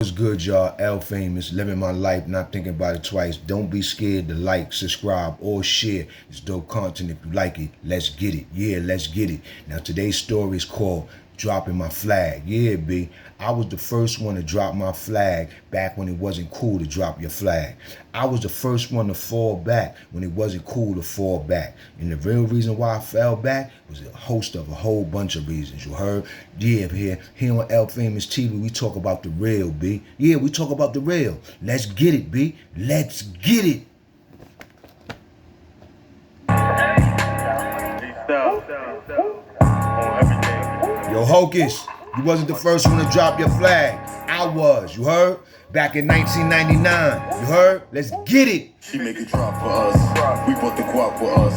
What's good, y'all? L Famous, living my life, not thinking about it twice. Don't be scared to like, subscribe, or share. It's dope content. If you like it, let's get it. Yeah, let's get it. Now, today's story is called Dropping My Flag. Yeah, B. I was the first one to drop my flag back when it wasn't cool to drop your flag. I was the first one to fall back when it wasn't cool to fall back. And the real reason why I fell back was a host of a whole bunch of reasons. You heard? Yeah, here on L Famous TV, we talk about the real, B. Yeah, we talk about the real. Let's get it, B. Let's get it. Yo, Hocus, you wasn't the first one to drop your flag. I was, you heard? Back in 1999, you heard? Let's get it. She make it drop for us. We bought the guap with us.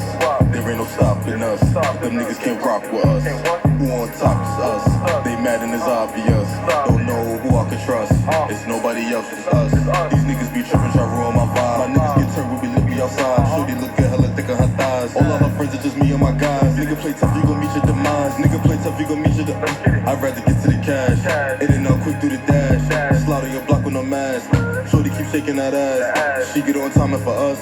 There ain't no stopping us. Them niggas can't rock with us. Who on top is us? They mad and it's obvious. Don't know who I can trust. It's nobody else, it's us. These niggas be tripping, try ruin my vibe. My niggas get turned when we live me outside. Shorty look good, hella thick on her thighs. All of her friends are just me and my guys. Nigga play tough, you gon' meet your demise. Nigga play tough, you gon' meet your I'd rather get to the cash. It ain't no quick through the dash. Slaughter your block with no mask. Shorty keep shaking that ass. She get on timing for us.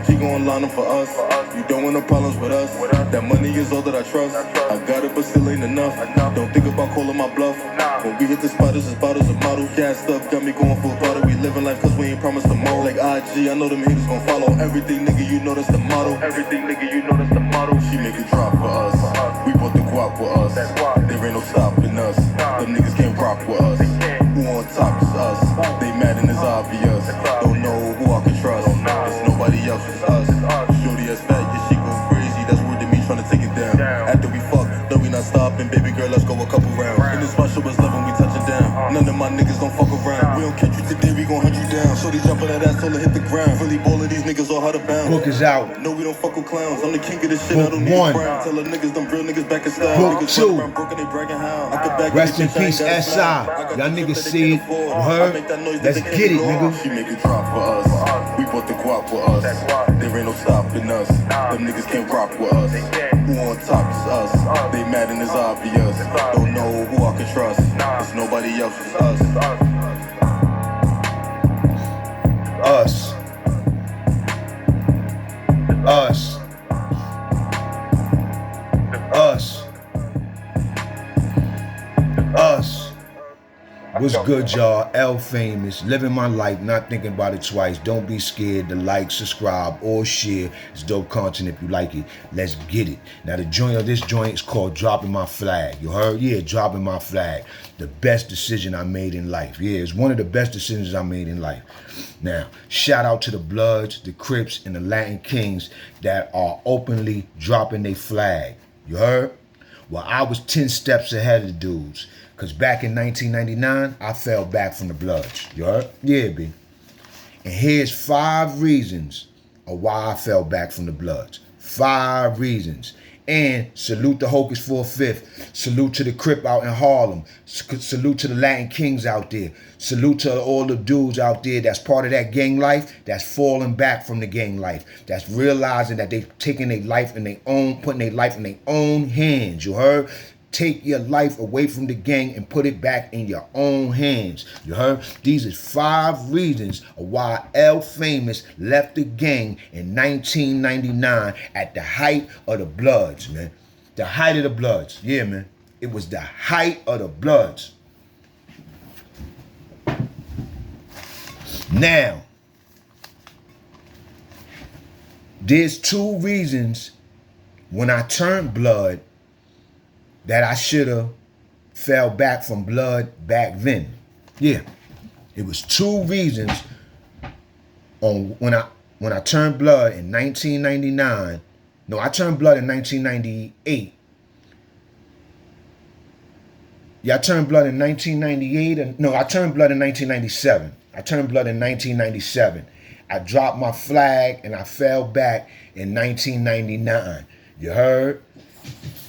She gon' line up for us. You don't want no problems with us. That money is all that I trust. I got it, but still ain't enough. Don't think about calling my bluff. When we hit the spot, it's just bottles of model. Gassed up, got me going full throttle. We living life cause we ain't promised tomorrow. Like IG, I know them haters gon' follow. Everything, nigga, you know that's the motto. Everything, nigga, you know that's the motto. She make it drop for us. We bought the guap with us. There ain't no stopping us. Them niggas can't rock with us. Who on top is us? They mad and it's obvious. Don't know who I can trust. It's nobody else, it's us. Shorty as fat, yeah, she go crazy. That's word to me, tryna take it down. After we fuck, though we not stopping. Baby girl, let's go a couple rounds. In this spot, show us love when we touch it down. None of my niggas don't fuck around. We don't catch you today, we gon' hunt you down. Shorty jumping that ass till it hit the ground. Really ballin', these niggas all how to bounce. Book is out. No, we don't fuck with clowns. I'm the king of this shit, I Book don't need one. a crown. Tell the niggas, them real niggas back in style. Book Niggas two. run around broke and they bragging how. I could back Rest in this bitch, I ain't peace, got a SI. smile. I got Y'all the niggas shit that see they it. can't afford. You I heard? make that noise that Let's they can't get it, ignore. nigga. She make it drop for us. We bought the guap with us. There ain't no stopping us. Them niggas can't rock with us. Who on top is us? They mad and it's obvious. Don't know who I can trust. It's nobody else, it's us. Us. Us. Us. Us. What's good, y'all? L Famous, living my life, not thinking about it twice. Don't be scared to like, subscribe, or share. It's dope content if you like it. Let's get it. Now, the joint of this joint is called Dropping My Flag. You heard? Yeah, Dropping My Flag. The best decision I made in life. Yeah, it's one of the best decisions I made in life. Now, shout out to the Bloods, the Crips, and the Latin Kings that are openly dropping their flag. You heard? Well, I was 10 steps ahead of the dudes. Because back in 1999, I fell back from the Bloods. You heard? Yeah, B. And here's 5 reasons of why I fell back from the Bloods. 5 reasons. And salute the Hocus 4/5. Salute to the Crip out in Harlem. Salute to the Latin Kings out there. Salute to all the dudes out there that's part of that gang life, that's falling back from the gang life. That's realizing that they've taken their life in their own, putting their life in their own hands. You heard? Take your life away from the gang and put it back in your own hands. You heard? These are 5 reasons of why L Famous left the gang in 1999 at the height of the Bloods, man. The height of the Bloods. Yeah, man. It was the height of the Bloods. Now, there's 2 reasons when I turned Blood that I should have fell back from Blood back then. Yeah, it was 2 reasons on when I turned Blood in 1999. No, I turned Blood in 1998. Yeah, I turned Blood in 1998. No, I turned Blood in 1997. I turned Blood in 1997. I dropped my flag and I fell back in 1999. You heard?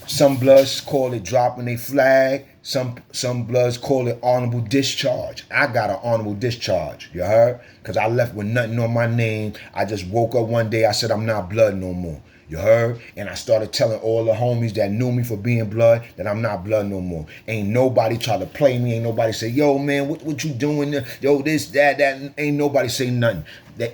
Some Bloods call it dropping a flag. Some Bloods call it honorable discharge. I got an honorable discharge, you heard? Because I left with nothing on my name. I just woke up one day, I said I'm not Blood no more. You heard? And I started telling all the homies that knew me for being blood that I'm not blood no more. Ain't nobody try to play me. Ain't nobody say, yo, man, what you doing there? Yo, this, that. Ain't nobody say nothing.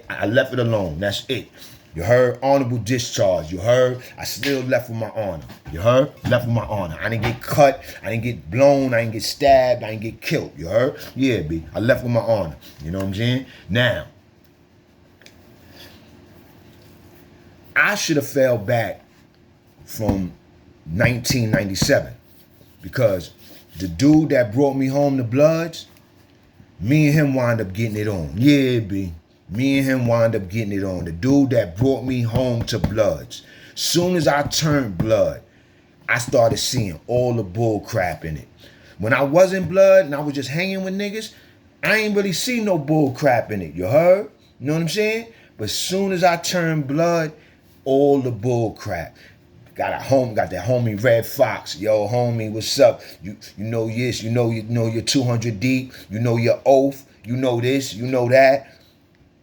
I left it alone. That's it. You heard? Honorable discharge. You heard? I still left with my honor. You heard? Left with my honor. I didn't get cut. I didn't get blown. I didn't get stabbed. I didn't get killed. You heard? Yeah, B. I left with my honor. You know what I'm saying? Now, I should have fell back from 1997 because the dude that brought me home to Bloods, me and him wound up getting it on. Yeah, B. Me and him wound up getting it on. The dude that brought me home to Bloods. Soon as I turned blood, I started seeing all the bull crap in it. When I wasn't blood and I was just hanging with niggas, I ain't really see no bull crap in it. You heard? You know what I'm saying? But soon as I turned blood, all the bull crap. Got that homie Red Fox. Yo, homie, what's up? You know this, you know you're 200 deep, you know your oath, you know this, you know that.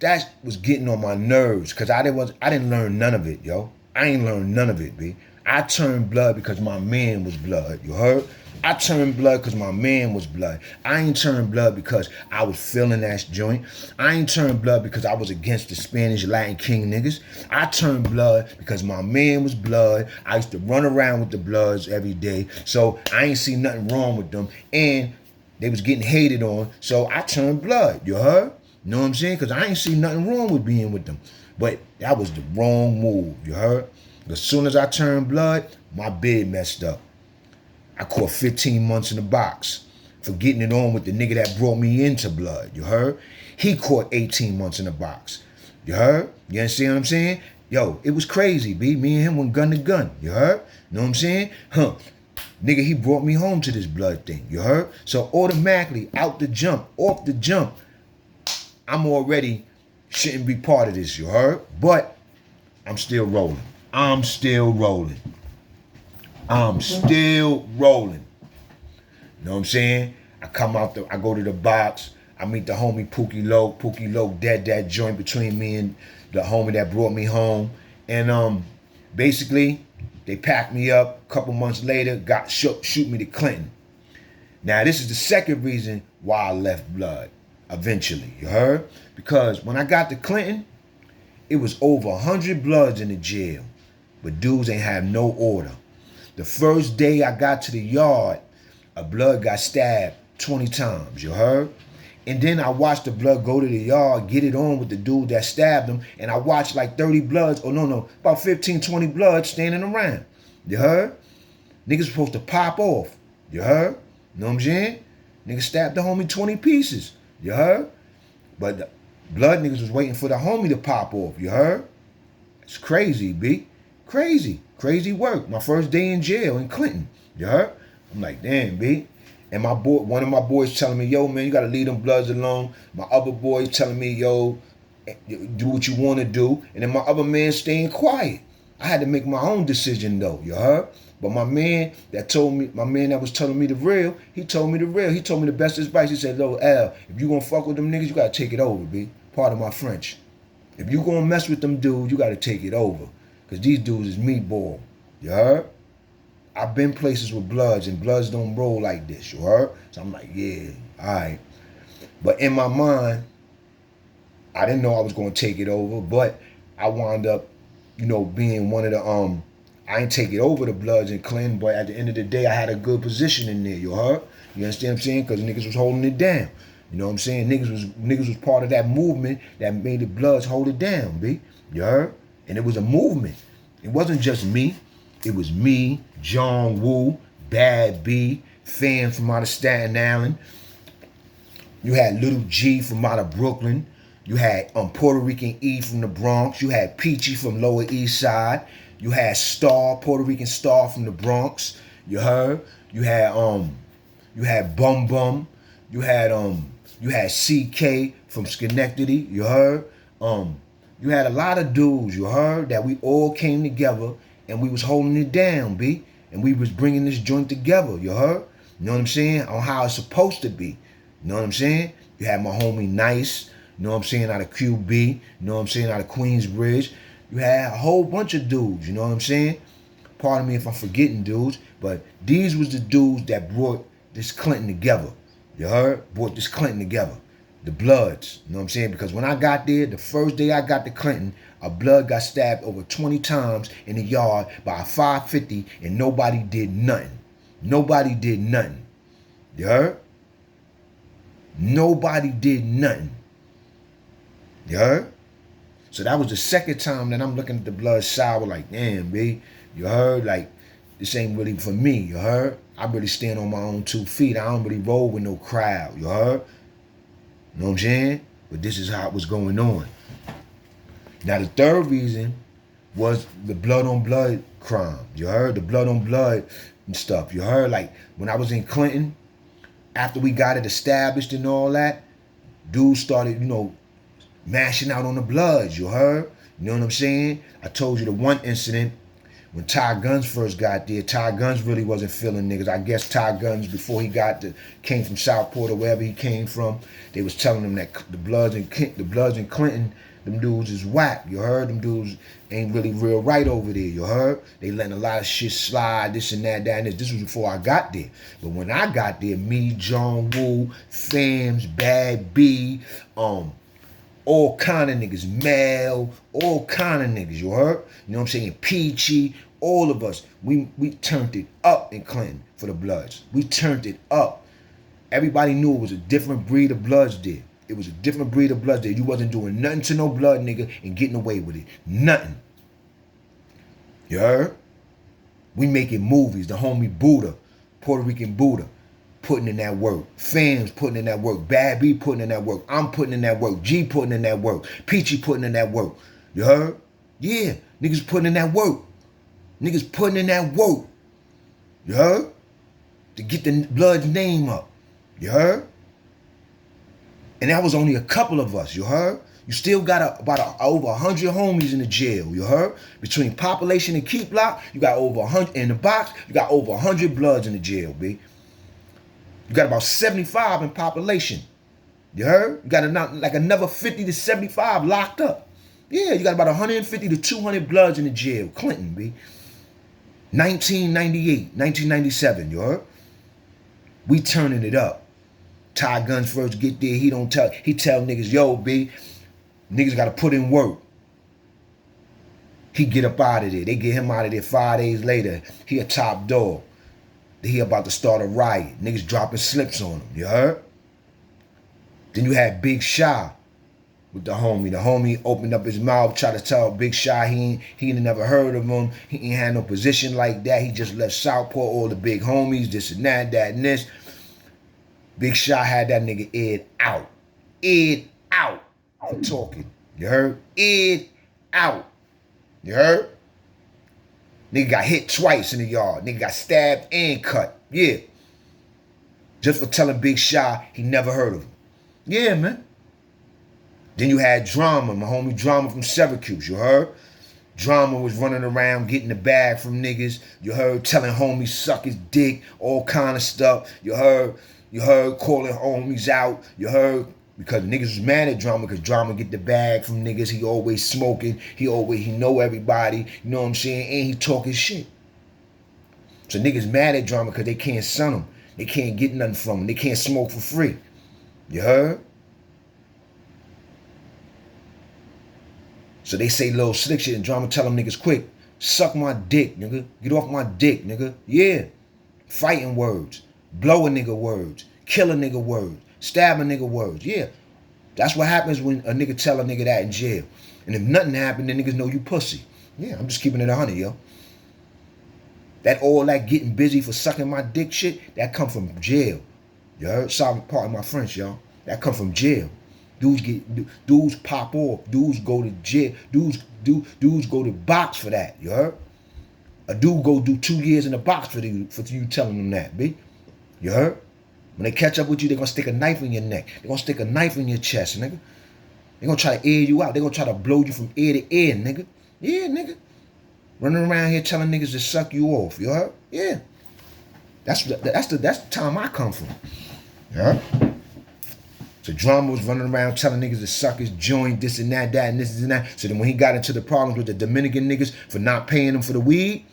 That was getting on my nerves because I didn't learn none of it, yo. I ain't learned none of it, B. I turned blood because my man was blood, you heard? I turned blood because my man was blood. I ain't turned blood because I was feeling that joint. I ain't turned blood because I was against the Spanish Latin King niggas. I turned blood because my man was blood. I used to run around with the Bloods every day. So I ain't see nothing wrong with them. And they was getting hated on. So I turned blood, you heard? You know what I'm saying? Because I ain't see nothing wrong with being with them. But that was the wrong move, you heard? As soon as I turned blood, my bid messed up. I caught 15 months in the box for getting it on with the nigga that brought me into blood, you heard? He caught 18 months in the box, you heard? You understand what I'm saying? Yo, it was crazy, B. Me and him went gun to gun, you heard? You know what I'm saying? Nigga, he brought me home to this blood thing, you heard? So automatically, off the jump, I'm already shouldn't be part of this, you heard? But I'm still rolling. I'm still rolling. You know what I'm saying? I go to the box. I meet the homie Pookie Low dead that joint between me and the homie that brought me home. And basically, they packed me up. A couple months later, shoot me to Clinton. Now, this is the second reason why I left blood eventually, you heard? Because when I got to Clinton, it was over 100 Bloods in the jail, but dudes ain't have no order. The first day I got to the yard, a Blood got stabbed 20 times, you heard? And then I watched the Blood go to the yard, get it on with the dude that stabbed him, and I watched like 30 Bloods, about 15, 20 Bloods standing around, you heard? Niggas supposed to pop off, you heard? You know what I'm saying? Niggas stabbed the homie 20 pieces, you heard? But the Blood niggas was waiting for the homie to pop off, you heard? It's crazy, B. Crazy work. My first day in jail in Clinton, you heard? I'm like, damn, B. And one of my boys telling me, yo, man, you gotta leave them Bloods alone. My other boys telling me, yo, do what you wanna do. And then my other man staying quiet. I had to make my own decision though, you heard? But my man that was telling me the real, he told me the real. He told me the best advice. He said, yo, Al, if you gonna fuck with them niggas, you gotta take it over, B. Part of my French. If you gonna mess with them dudes, you gotta take it over. Cause these dudes is meatball, you heard? I've been places with Bloods and Bloods don't roll like this, you heard? So I'm like, yeah, all right. But in my mind, I didn't know I was gonna take it over, but I wound up, being one of the, I ain't take it over the Bloods in Clinton, but at the end of the day, I had a good position in there, you heard? You understand what I'm saying? Cause niggas was holding it down. You know what I'm saying? Niggas was part of that movement that made the Bloods hold it down, B. You heard? And it was a movement. It wasn't just me. It was me, John Woo, Bad B, Fan from out of Staten Island. You had Little G from out of Brooklyn. You had Puerto Rican E from the Bronx. You had Peachy from Lower East Side. You had Star, Puerto Rican Star from the Bronx. You heard? You had Bum Bum. You had CK from Schenectady. You heard? You had a lot of dudes, you heard, that we all came together and we was holding it down, B. And we was bringing this joint together, you heard? You know what I'm saying? On how it's supposed to be. You know what I'm saying? You had my homie Nice, you know what I'm saying, out of QB, you know what I'm saying, out of Queensbridge. You had a whole bunch of dudes, you know what I'm saying? Pardon me if I'm forgetting dudes, but these was the dudes that brought this Clinton together. You heard? Brought this Clinton together. The Bloods, you know what I'm saying? Because when I got there, the first day I got to Clinton, a Blood got stabbed over 20 times in the yard by a 550 and nobody did nothing. Nobody did nothing. You heard? Nobody did nothing. You heard? So that was the second time that I'm looking at the Blood sour like, damn, B. You heard? Like, this ain't really for me. You heard? I really stand on my own 2 feet. I don't really roll with no crowd. You heard? You know what I'm saying? But this is how it was going on. Now, the third reason was the blood on blood crime. You heard? The blood on blood and stuff. You heard? Like, when I was in Clinton, after we got it established and all that, dudes started, you know, mashing out on the Bloods. You heard? You know what I'm saying? I told you the one incident when Ty Guns first got there. Ty Guns really wasn't feeling niggas. I guess Ty Guns, before he came from Southport or wherever he came from, they was telling him that the Bloods in Clinton, them dudes is whack. You heard? Them dudes ain't really real right over there. You heard? They letting a lot of shit slide, this and that, and this. This was before I got there. But when I got there, me, John Woo, Fams, Bad B, all kind of niggas, Mel, all kind of niggas, you heard? You know what I'm saying? Peachy, all of us, we turned it up in Clinton for the Bloods. We turned it up. Everybody knew it was a different breed of Bloods there. It was a different breed of Bloods there. You wasn't doing nothing to no Blood nigga and getting away with it. Nothing. You heard? We making movies. The homie Buddha, Puerto Rican Buddha, putting in that work. Fams putting in that work. Bad B putting in that work. I'm putting in that work. G putting in that work. Peachy putting in that work. You heard? Yeah. Niggas putting in that work. Niggas putting in that work. You heard? To get the Blood's name up. You heard? And that was only a couple of us. You heard? You still got over 100 homies in the jail. You heard? Between population and keep lock, you got over 100 in the box. You got over 100 Bloods in the jail, B. You got about 75 in population. You heard? You got like another 50 to 75 locked up. Yeah, you got about 150 to 200 Bloods in the jail. Clinton, B. 1998, 1997, you heard? We turning it up. Ty Guns first get there, he tell niggas, yo, B, niggas gotta put in work. He get up out of there. They get him out of there 5 days later. He a top dog. He about to start a riot. Niggas dropping slips on him, you heard? Then you had Big Shy with the homie. The homie opened up his mouth, tried to tell Big Shy he ain't never heard of him. He ain't had no position like that. He just left Southport, all the big homies, this and that and this. Big Shy had that nigga Ed out. Ed out for talking. You heard? Ed out. You heard? Nigga got hit twice in the yard. Nigga got stabbed and cut. Yeah. Just for telling Big Shy he never heard of him. Yeah, man. Then you had Drama, my homie Drama from Syracuse. You heard? Drama was running around getting the bag from niggas. You heard? Telling homies suck his dick, all kind of stuff. You heard? Calling homies out. You heard? Because niggas was mad at Drama because Drama get the bag from niggas. He always smoking. He know everybody. You know what I'm saying? And he talking shit. So niggas mad at Drama because they can't son him. They can't get nothing from him. They can't smoke for free. You heard? So they say little slick shit and Drama tell them niggas quick. Suck my dick, nigga. Get off my dick, nigga. Yeah. Fighting words. Blow a nigga words. Kill a nigga words. Stab a nigga words. Yeah. That's what happens when a nigga tell a nigga that in jail. And if nothing happened, then niggas know you pussy. Yeah, I'm just keeping it 100, yo. All that getting busy for sucking my dick shit, that come from jail. You heard? Sorry, pardon my French, y'all. That come from jail. Dudes pop off. Dudes go to jail. Dudes go to box for that. You heard? A dude go do 2 years in the box for you telling them that, B. You heard? When they catch up with you, they're gonna stick a knife in your neck. They're gonna stick a knife in your chest, nigga. They're gonna try to air you out. They're gonna try to blow you from ear to ear, nigga. Yeah, nigga. Running around here telling niggas to suck you off. You heard? Yeah. That's the time I come from. Yeah. So Drama was running around telling niggas to suck his joint, this and that, and this and that. So then when he got into the problems with the Dominican niggas for not paying him for the weed,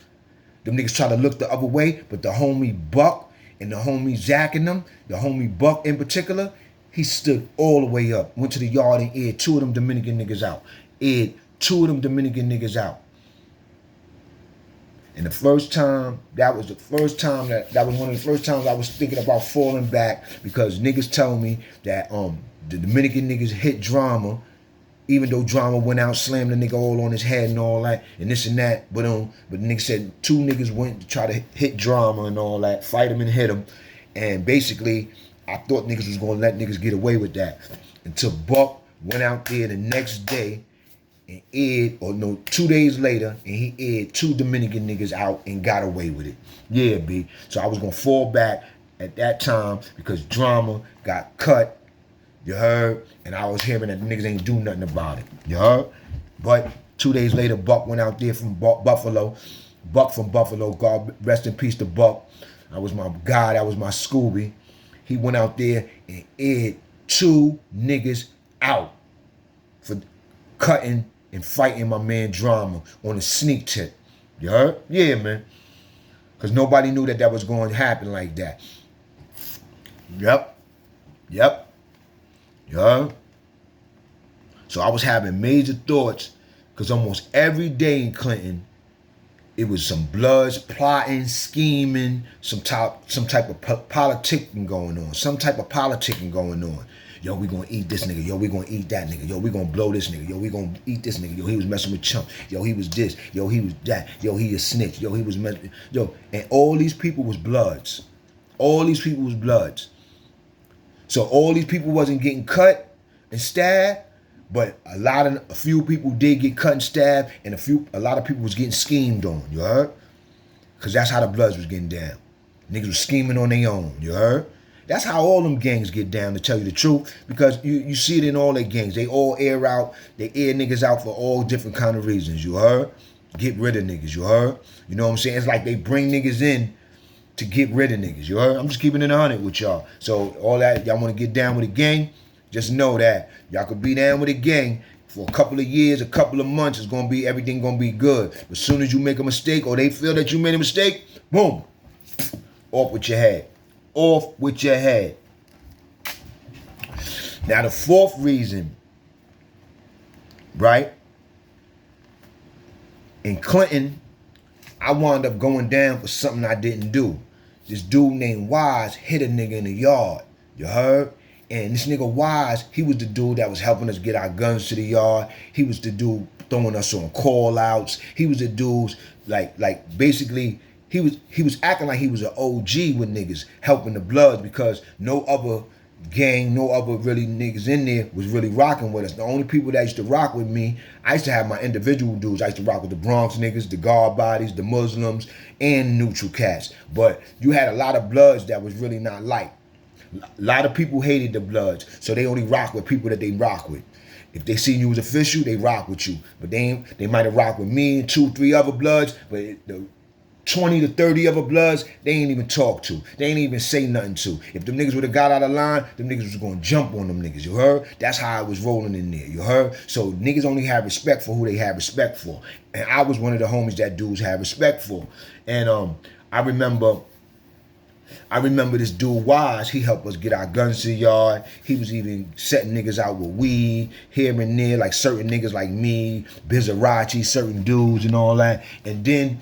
them niggas tried to look the other way, but the homie Buck and the homie Zach and them, the homie Buck in particular, he stood all the way up, went to the yard and aired two of them Dominican niggas out. Aired two of them Dominican niggas out. And the first time, that was one of the first times I was thinking about falling back, because niggas tell me that the Dominican niggas hit Drama, even though Drama went out, slammed the nigga all on his head and all that, and this and that, but the nigga said two niggas went to try to hit Drama and all that, fight him and hit him, and basically, I thought niggas was gonna let niggas get away with that, until Buck went out there the next day, and aired, 2 days later, and he aired two Dominican niggas out and got away with it. Yeah, B. So I was gonna fall back at that time because Drama got cut, you heard? And I was hearing that the niggas ain't do nothing about it, you heard? But 2 days later, Buck went out there from Buffalo. Buck from Buffalo, God rest in peace to Buck. That was my guy, that was my Scooby. He went out there and aired two niggas out for cutting and fighting my man Drama on a sneak tip. You heard? Yeah, man. Because nobody knew that was going to happen like that. Yep. You heard? So I was having major thoughts, because almost every day in Clinton, it was some bloods plotting, scheming, some type of politicking going on. Yo, we gonna eat this nigga. Yo, we gonna eat that nigga. Yo, we gonna blow this nigga. Yo, we gonna eat this nigga. Yo, he was messing with Chump. Yo, he was this. Yo, he was that. Yo, he a snitch. Yo, he was messing. Yo, and all these people was bloods. So all these people wasn't getting cut and stabbed, but a few people did get cut and stabbed, and a lot of people was getting schemed on. You heard? Because that's how the bloods was getting down. Niggas was scheming on their own. You heard? That's how all them gangs get down, to tell you the truth, because you see it in all their gangs. They all air niggas out for all different kind of reasons, you heard? Get rid of niggas, you heard? You know what I'm saying? It's like they bring niggas in to get rid of niggas, you heard? I'm just keeping it 100 with y'all. So all that, y'all want to get down with the gang, just know that y'all could be down with the gang for a couple of years, a couple of months, everything gonna be good. But as soon as you make a mistake, or they feel that you made a mistake, boom, off with your head. Now the fourth reason, right? In Clinton, I wound up going down for something I didn't do. This dude named Wise hit a nigga in the yard, you heard? And this nigga Wise, he was the dude that was helping us get our guns to the yard. He was the dude throwing us on call outs. He was the dudes like basically he was acting like he was an OG with niggas, helping the bloods, because no other gang, no other really niggas in there was really rocking with us. The only people that used to rock with me, I used to have my individual dudes. I used to rock with the Bronx niggas, the guard bodies, the Muslims, and neutral cats. But you had a lot of bloods that was really not liked. A lot of people hated the bloods, so they only rock with people that they rock with. If they seen you was official, they rock with you. But they might have rocked with me and 2-3 other bloods, but the 20 to 30 other bloods, they ain't even talk to. They ain't even say nothing to. If them niggas would have got out of line, them niggas was going to jump on them niggas, you heard? That's how I was rolling in there, you heard? So niggas only have respect for who they have respect for. And I was one of the homies that dudes had respect for. And I remember this dude Wise, he helped us get our guns to the yard. He was even setting niggas out with weed here and there, like certain niggas like me, Bizarachi, certain dudes and all that. And then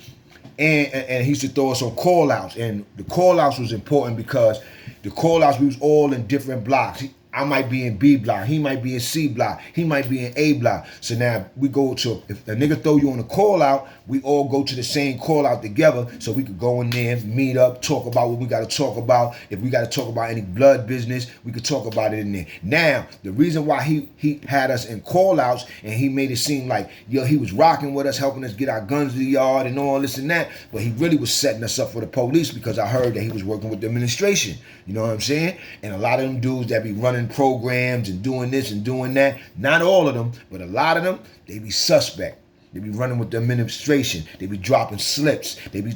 And he used to throw us on call-outs. And the call-outs was important because the call-outs, we was all in different blocks. I might be in B block, he might be in C block, he might be in A block. So now we go to, if a nigga throw you on a call-out, we all go to the same call-out together so we could go in there, meet up, talk about what we got to talk about. If we got to talk about any blood business, we could talk about it in there. Now, the reason why he had us in call-outs and he made it seem like, yo, he was rocking with us, helping us get our guns to the yard and all this and that, but he really was setting us up for the police, because I heard that he was working with the administration. You know what I'm saying? And a lot of them dudes that be running programs and doing this and doing that, not all of them, but a lot of them, they be suspect. They be running with the administration. They be dropping slips. They be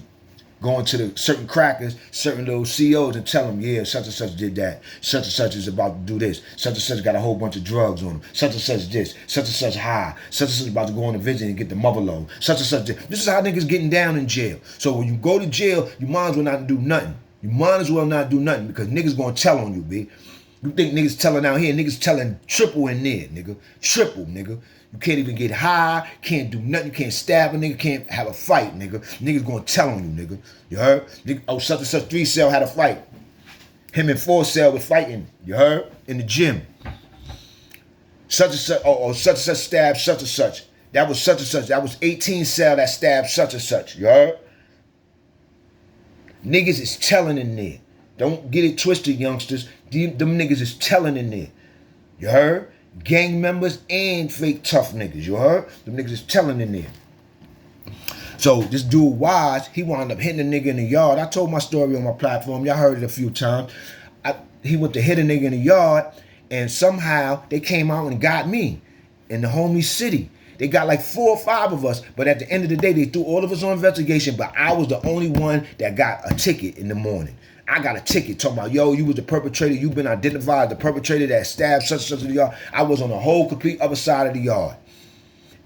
Going to the certain crackers, certain little CEOs and tell them, yeah, such and such did that. Such and such is about to do this. Such and such got a whole bunch of drugs on them. Such and such this. Such and such high. Such and such about to go on a visit and get the mother load. Such and such this. This is how niggas getting down in jail. So when you go to jail, you might as well not do nothing. You might as well not do nothing because niggas gonna tell on you, B. You think niggas telling out here, niggas telling triple in there, nigga. Triple, nigga. You can't even get high, can't do nothing, you can't stab a nigga, can't have a fight, nigga. Niggas gonna tell on you, nigga. You heard? Oh, such and such 3 cell had a fight. Him and 4 cell was fighting, you heard? In the gym. Such and such, such and such stabbed such and such. That was such and such. That was 18 cell that stabbed such and such, you heard? Niggas is telling in there. Don't get it twisted, youngsters. Them niggas is telling in there. You heard? Gang members and fake tough niggas. You heard? Them niggas is telling in there. So this dude Wise, he wound up hitting a nigga in the yard. I told my story on my platform. Y'all heard it a few times. He went to hit a nigga in the yard, and somehow they came out and got me in the homie city. They got like 4 or 5 of us, but at the end of the day, they threw all of us on investigation, but I was the only one that got a ticket in the morning. I got a ticket talking about, yo, you was the perpetrator. You've been identified, the perpetrator that stabbed such and such in the yard. I was on the whole complete other side of the yard.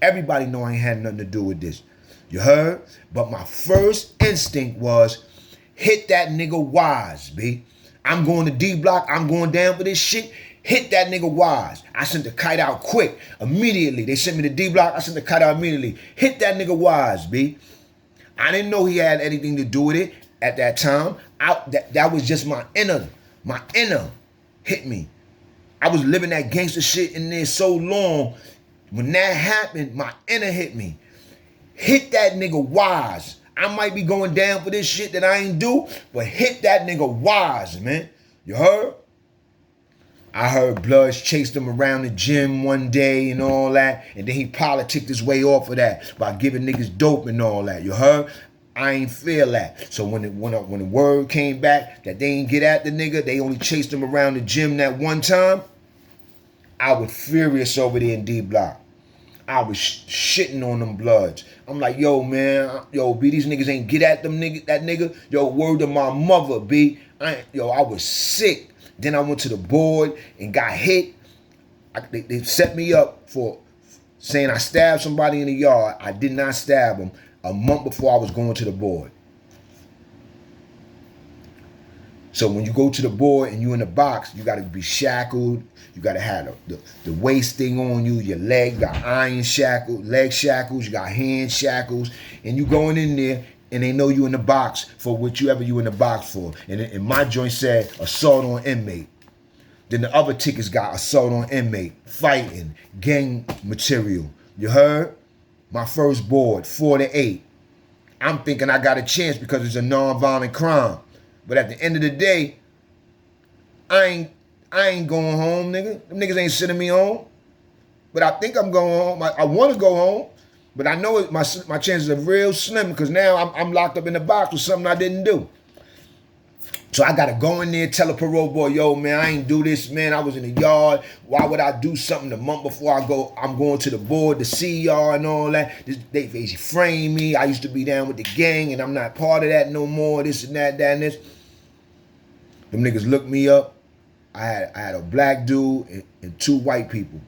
Everybody know I ain't had nothing to do with this. You heard? But my first instinct was, hit that nigga Wise, B. I'm going to D block. I'm going down for this shit. Hit that nigga Wise. I sent the kite out quick. Immediately. They sent me to D block. I sent the kite out immediately. Hit that nigga Wise, B. I didn't know he had anything to do with it at that time. That was just my inner. My inner hit me. I was living that gangster shit in there so long. When that happened, my inner hit me. Hit that nigga Wise. I might be going down for this shit that I ain't do, but hit that nigga Wise, man. You heard? I heard Bloods chased him around the gym one day and all that, and then he politicked his way off of that by giving niggas dope and all that. You heard? I ain't feel that. So when the word came back that they ain't get at the nigga, they only chased him around the gym that one time, I was furious over there in D Block. I was shitting on them Bloods. I'm like, yo, man, yo, B, these niggas ain't get at them that nigga. Yo, word to my mother, B. I was sick. Then I went to the board and got hit. They set me up for saying I stabbed somebody in the yard. I did not stab him a month before I was going to the board. So when you go to the board and you in the box, you got to be shackled. You got to have the waist thing on you. Your leg got iron shackles, leg shackles. You got hand shackles. And you going in there and they know you in the box for whatever you in the box for. And my joint said assault on inmate. Then the other tickets got assault on inmate, fighting, gang material. You heard? My first board, 4 to 8. I'm thinking I got a chance because it's a non-violent crime. But at the end of the day, I ain't going home, nigga. Them niggas ain't sending me home. But I think I'm going home. I want to go home. But I know my chances are real slim because now I'm locked up in the box with something I didn't do. So I got to go in there, tell a parole boy, yo, man, I ain't do this, man. I was in the yard. Why would I do something the month before I go? I'm going to the board to see y'all and all that. They framed me. I used to be down with the gang, and I'm not part of that no more, this and that and this. Them niggas looked me up. I had a black dude and 2 white people.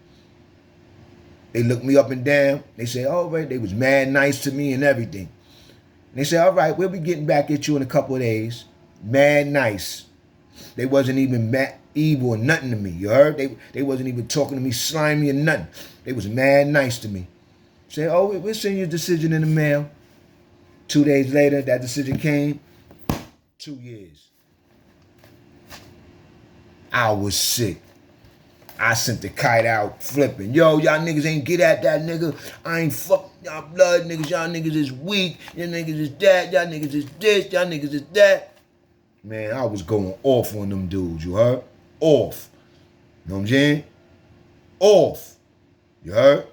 They looked me up and down. They said, all right. They was mad nice to me and everything. And they said, all right, we'll be getting back at you in a couple of days. Mad nice. They wasn't even mad evil or nothing to me. You heard? They wasn't even talking to me slimy or nothing. They was mad nice to me. Said, oh, we'll send you a decision in the mail. 2 days later, that decision came. 2 years. I was sick. I sent the kite out flipping. Yo, y'all niggas ain't get at that nigga. I ain't fuck y'all blood niggas. Y'all niggas is weak. Y'all niggas is that. Y'all niggas is this. Y'all niggas is that. Man, I was going off on them dudes, you heard? Off. You know what I'm saying? Off. You heard?